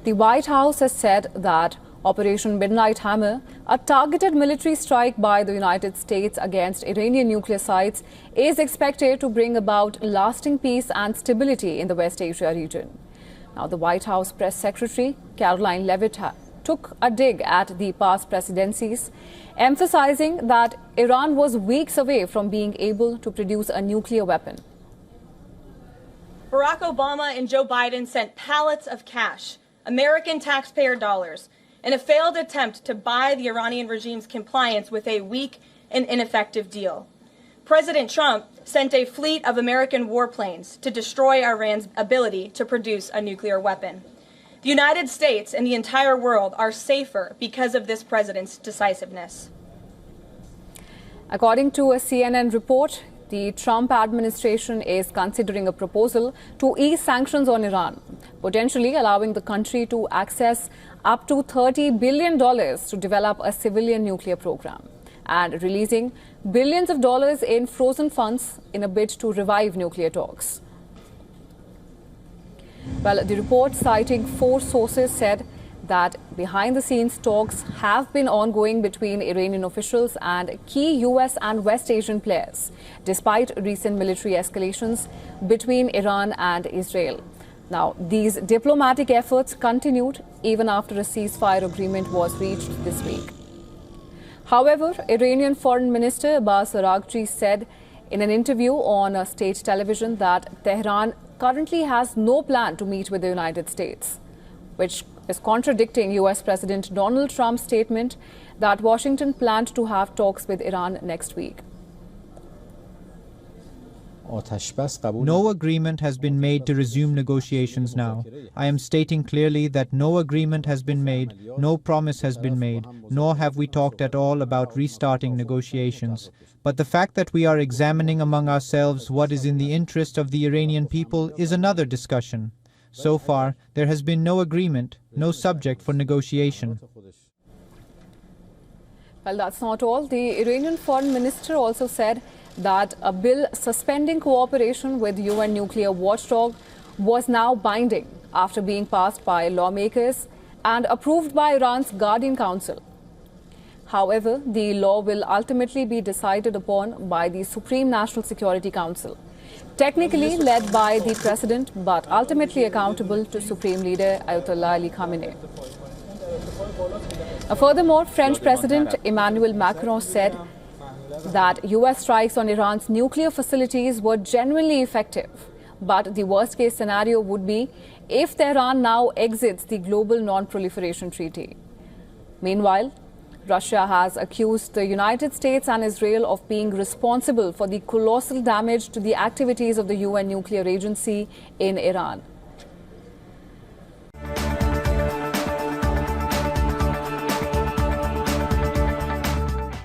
The White House has said that Operation Midnight Hammer, a targeted military strike by the United States against Iranian nuclear sites, is expected to bring about lasting peace and stability in the West Asia region. Now, the White House press secretary, Caroline Leavitt, took a dig at the past presidencies, emphasizing that Iran was weeks away from being able to produce a nuclear weapon. Barack Obama and Joe Biden sent pallets of cash, American taxpayer dollars, in a failed attempt to buy the Iranian regime's compliance with a weak and ineffective deal. President Trump sent a fleet of American warplanes to destroy Iran's ability to produce a nuclear weapon. The United States and the entire world are safer because of this president's decisiveness. According to a CNN report, the Trump administration is considering a proposal to ease sanctions on Iran, potentially allowing the country to access up to $30 billion to develop a civilian nuclear program, and releasing billions of dollars in frozen funds in a bid to revive nuclear talks. Well, the report, citing 4 sources, said that behind-the-scenes talks have been ongoing between Iranian officials and key U.S. and West Asian players, despite recent military escalations between Iran and Israel. Now, these diplomatic efforts continued even after a ceasefire agreement was reached this week. However, Iranian Foreign Minister Abbas Araghchi said in an interview on state television that Tehran currently has no plan to meet with the United States, which is contradicting U.S. President Donald Trump's statement that Washington planned to have talks with Iran next week. No agreement has been made to resume negotiations now. I am stating clearly that no agreement has been made, no promise has been made, nor have we talked at all about restarting negotiations. But the fact that we are examining among ourselves what is in the interest of the Iranian people is another discussion. So far, there has been no agreement, no subject for negotiation. Well, that's not all. The Iranian foreign minister also said that a bill suspending cooperation with UN nuclear watchdog was now binding after being passed by lawmakers and approved by Iran's Guardian Council. However, the law will ultimately be decided upon by the Supreme National Security Council, technically led by the president, but ultimately accountable to Supreme Leader Ayatollah Ali Khamenei. Furthermore, French President Emmanuel Macron said that U.S. strikes on Iran's nuclear facilities were genuinely effective, but the worst-case scenario would be if Tehran now exits the Global Non-Proliferation Treaty. Meanwhile, Russia has accused the United States and Israel of being responsible for the colossal damage to the activities of the UN nuclear agency in Iran.